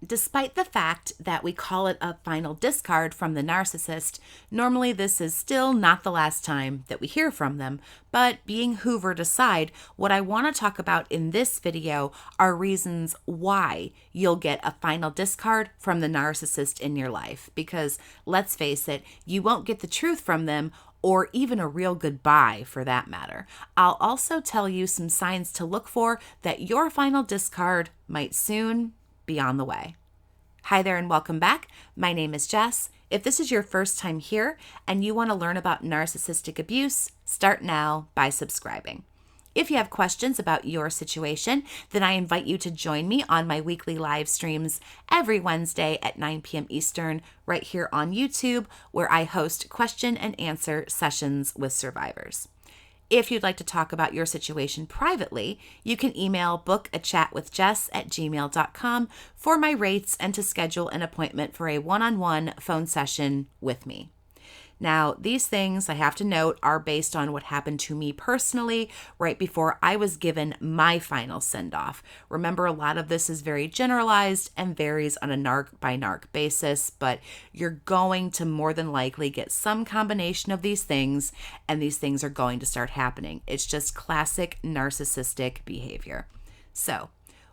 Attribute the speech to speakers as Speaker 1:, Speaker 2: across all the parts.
Speaker 1: Despite the fact that we call it a final discard from the narcissist, normally this is still not the last time that we hear from them. But being hoovered aside, what I want to talk about in this video are reasons why you'll get a final discard from the narcissist in your life. Because let's face it, you won't get the truth from them, or even a real goodbye for that matter. I'll also tell you some signs to look for that your final discard might soon be on the way. Hi there and welcome back. My name is Jess. If this is your first time here and you want to learn about narcissistic abuse, start now by subscribing. If you have questions about your situation, then I invite you to join me on my weekly live streams every Wednesday at 9 p.m. Eastern right here on YouTube, where I host question and answer sessions with survivors. If you'd like to talk about your situation privately, you can email BookAChatWithJess@gmail.com for my rates and to schedule an appointment for a one-on-one phone session with me. Now, these things, I have to note, are based on what happened to me personally right before I was given my final send-off. Remember, a lot of this is very generalized and varies on a narc-by-narc basis, but you're going to more than likely get some combination of these things, and these things are going to start happening. It's just classic narcissistic behavior. So,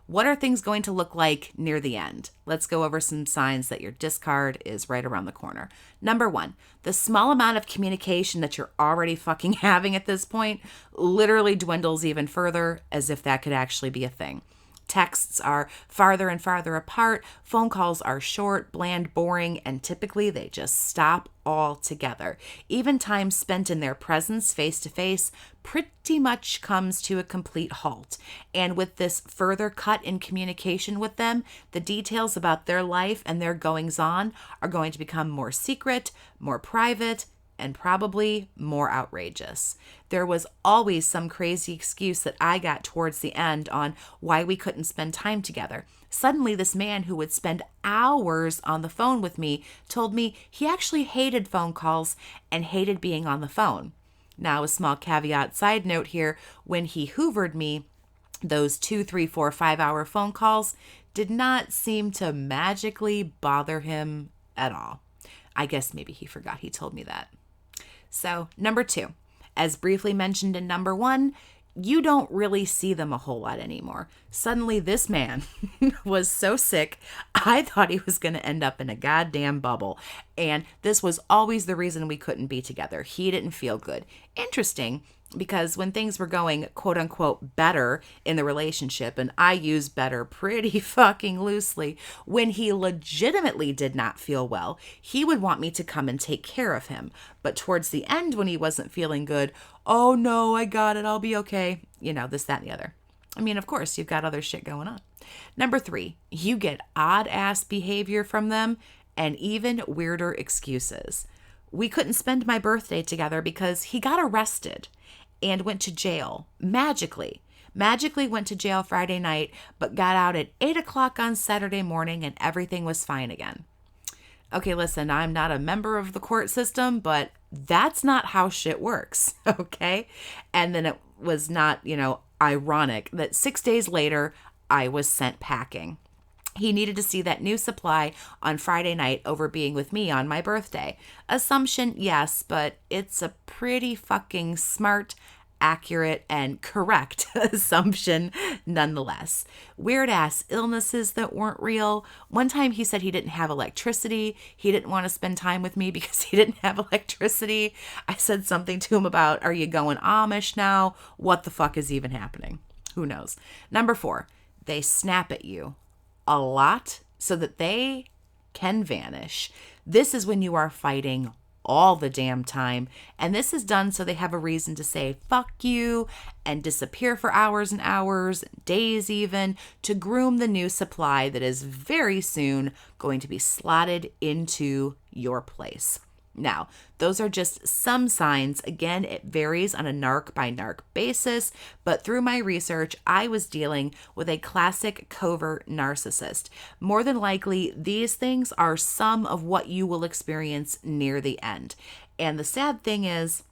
Speaker 1: what are things going to look like near the end? Let's go over some signs that your discard is right around the corner. Number one, the small amount of communication that you're already fucking having at this point literally dwindles even further, as if that could actually be a thing. Texts are farther and farther apart, phone calls are short, bland, boring, and typically they just stop altogether. Even time spent in their presence face to face pretty much comes to a complete halt. And with this further cut in communication with them, the details about their life and their goings on are going to become more secret, more private, and probably more outrageous. There was always some crazy excuse that I got towards the end on why we couldn't spend time together. Suddenly, this man who would spend hours on the phone with me told me he actually hated phone calls and hated being on the phone. Now, a small caveat side note here, when he hoovered me, those 2, 3, 4, 5-hour phone calls did not seem to magically bother him at all. I guess maybe he forgot he told me that. So, number two, as briefly mentioned in number one, you don't really see them a whole lot anymore. Suddenly, this man was so sick, I thought he was going to end up in a goddamn bubble. And this was always the reason we couldn't be together. He didn't feel good. Interesting, because when things were going quote unquote better in the relationship, and I use better pretty fucking loosely, when he legitimately did not feel well, he would want me to come and take care of him. But towards the end, when he wasn't feeling good, oh no, I got it, I'll be okay. You know, this, that, and the other. I mean, of course, you've got other shit going on. Number three, you get odd ass behavior from them and even weirder excuses. We couldn't spend my birthday together because he got arrested and went to jail magically went to jail Friday night, but got out at 8 o'clock on Saturday morning and everything was fine again. Okay, listen, I'm not a member of the court system, but that's not how shit works, okay? And then it was not, ironic that 6 days later, I was sent packing. He needed to see that new supply on Friday night over being with me on my birthday. Assumption, yes, but it's a pretty fucking smart, accurate, and correct assumption nonetheless. Weird-ass illnesses that weren't real. One time he said he didn't have electricity. He didn't want to spend time with me because he didn't have electricity. I said something to him about, are you going Amish now? What the fuck is even happening? Who knows? Number four, they snap at you a lot so that they can vanish. This is when you are fighting all the damn time, and this is done so they have a reason to say fuck you and disappear for hours and hours, days even, to groom the new supply that is very soon going to be slotted into your place. Now, those are just some signs. Again, it varies on a narc by narc basis, but through my research, I was dealing with a classic covert narcissist. More than likely, these things are some of what you will experience near the end. And the sad thing is,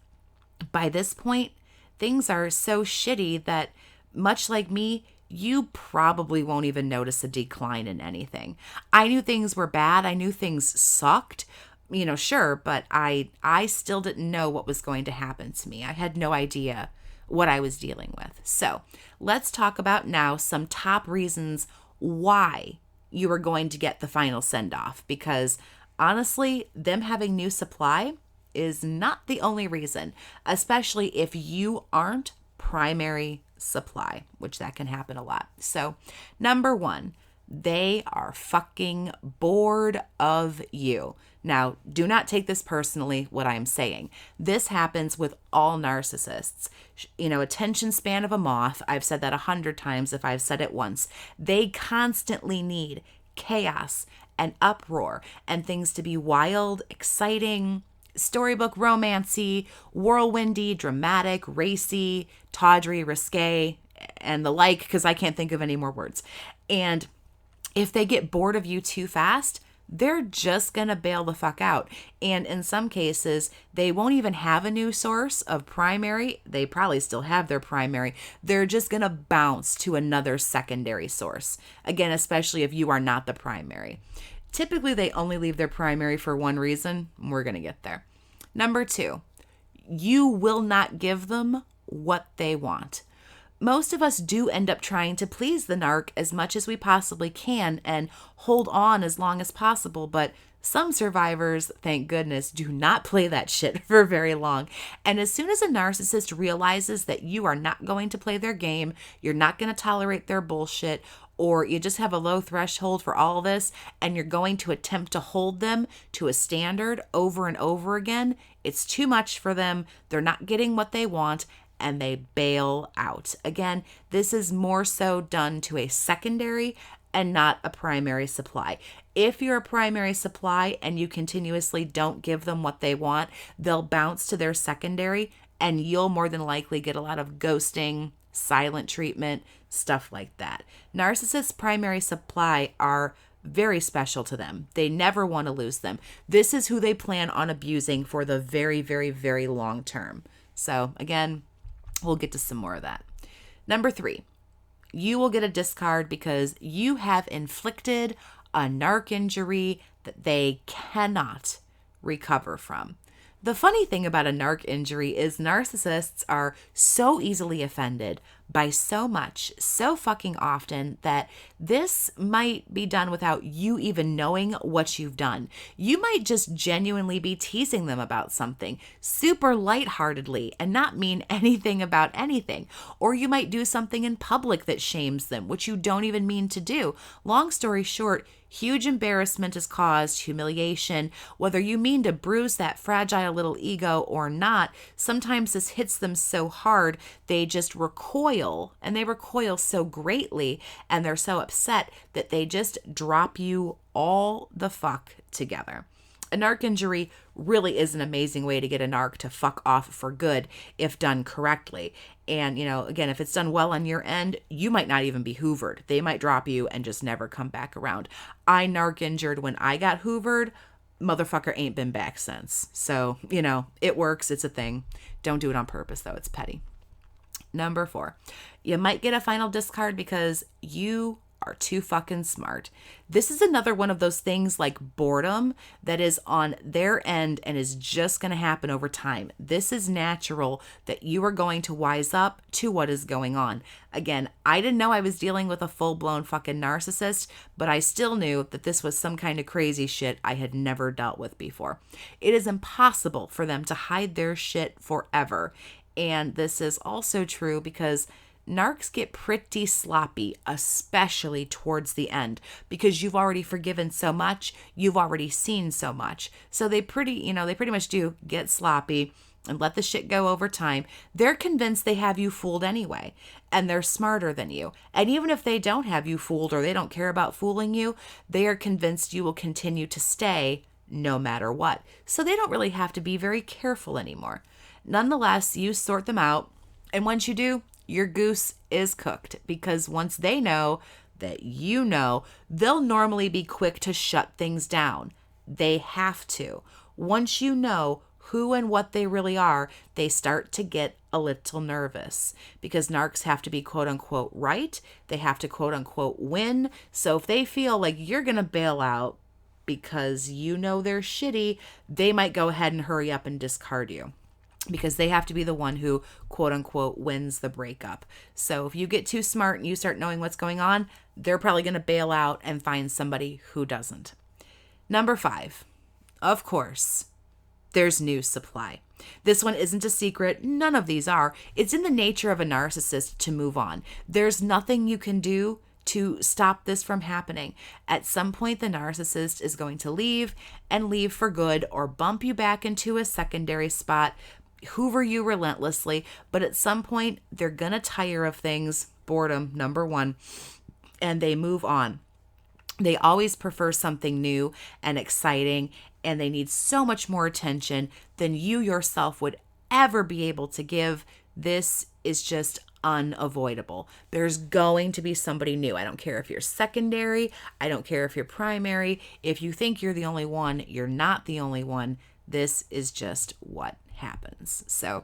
Speaker 1: by this point, things are so shitty that, much like me, you probably won't even notice a decline in anything. I knew things were bad. I knew things sucked, sure, but I still didn't know what was going to happen to me. I had no idea what I was dealing with. So let's talk about now some top reasons why you are going to get the final send-off, because honestly, them having new supply is not the only reason, especially if you aren't primary supply, which that can happen a lot. So, number one, they are fucking bored of you. Now, do not take this personally, what I'm saying. This happens with all narcissists. Attention span of a moth. I've said that 100 times if I've said it once. They constantly need chaos and uproar and things to be wild, exciting, storybook romancy, whirlwindy, dramatic, racy, tawdry, risque, and the like, because I can't think of any more words. And if they get bored of you too fast, they're just going to bail the fuck out. And in some cases, they won't even have a new source of primary. They probably still have their primary. They're just going to bounce to another secondary source. Again, especially if you are not the primary. Typically, they only leave their primary for one reason. We're going to get there. Number two, you will not give them what they want. Most of us do end up trying to please the narc as much as we possibly can and hold on as long as possible, but some survivors, thank goodness, do not play that shit for very long. And as soon as a narcissist realizes that you are not going to play their game, you're not going to tolerate their bullshit, or you just have a low threshold for all this, and you're going to attempt to hold them to a standard over and over again, it's too much for them. They're not getting what they want, and they bail out. Again, this is more so done to a secondary and not a primary supply. If you're a primary supply and you continuously don't give them what they want, they'll bounce to their secondary, and you'll more than likely get a lot of ghosting, silent treatment, stuff like that. Narcissists' primary supply are very special to them. They never want to lose them. This is who they plan on abusing for the very, very, very long term. So again, we'll get to some more of that. Number three, you will get a discard because you have inflicted a narc injury that they cannot recover from. The funny thing about a narc injury is narcissists are so easily offended by so much, so fucking often, that this might be done without you even knowing what you've done. You might just genuinely be teasing them about something super lightheartedly and not mean anything about anything. Or you might do something in public that shames them, which you don't even mean to do. Long story short, huge embarrassment is caused, humiliation. Whether you mean to bruise that fragile little ego or not, sometimes this hits them so hard, they just recoil, and they recoil so greatly, and they're so upset that they just drop you all the fuck together. A narc injury really is an amazing way to get a narc to fuck off for good if done correctly. And, again, if it's done well on your end, you might not even be hoovered. They might drop you and just never come back around. I narc injured when I got hoovered. Motherfucker ain't been back since. So, it works. It's a thing. Don't do it on purpose, though. It's petty. Number four, you might get a final discard because you are too fucking smart. This is another one of those things like boredom that is on their end and is just going to happen over time. This is natural that you are going to wise up to what is going on. Again, I didn't know I was dealing with a full-blown fucking narcissist, but I still knew that this was some kind of crazy shit I had never dealt with before. It is impossible for them to hide their shit forever. And this is also true because narcs get pretty sloppy, especially towards the end, because you've already forgiven so much, you've already seen so much. So they pretty much do get sloppy and let the shit go over time. They're convinced they have you fooled anyway, and they're smarter than you. And even if they don't have you fooled or they don't care about fooling you, they are convinced you will continue to stay no matter what. So they don't really have to be very careful anymore. Nonetheless, you sort them out, and once you do, your goose is cooked, because once they know that you know, they'll normally be quick to shut things down. They have to. Once you know who and what they really are, they start to get a little nervous because narcs have to be quote unquote right. They have to quote unquote win. So if they feel like you're going to bail out because you know they're shitty, they might go ahead and hurry up and discard you, because they have to be the one who quote unquote wins the breakup. So if you get too smart and you start knowing what's going on, they're probably going to bail out and find somebody who doesn't. Number 5, of course, there's new supply. This one isn't a secret. None of these are. It's in the nature of a narcissist to move on. There's nothing you can do to stop this from happening. At some point, the narcissist is going to leave, and leave for good, or bump you back into a secondary spot, hoover you relentlessly. But at some point, they're going to tire of things, boredom, number 1, and they move on. They always prefer something new and exciting, and they need so much more attention than you yourself would ever be able to give. This is just unavoidable. There's going to be somebody new. I don't care if you're secondary. I don't care if you're primary. If you think you're the only one, you're not the only one. This is just what happens. So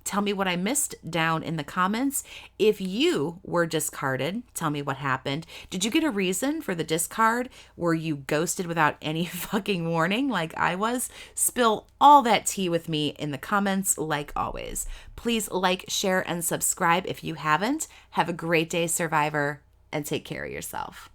Speaker 1: tell me what I missed down in the comments. If you were discarded, tell me what happened. Did you get a reason for the discard? Were you ghosted without any fucking warning like I was? Spill all that tea with me in the comments like always. Please like, share, and subscribe if you haven't. Have a great day, survivor, and take care of yourself.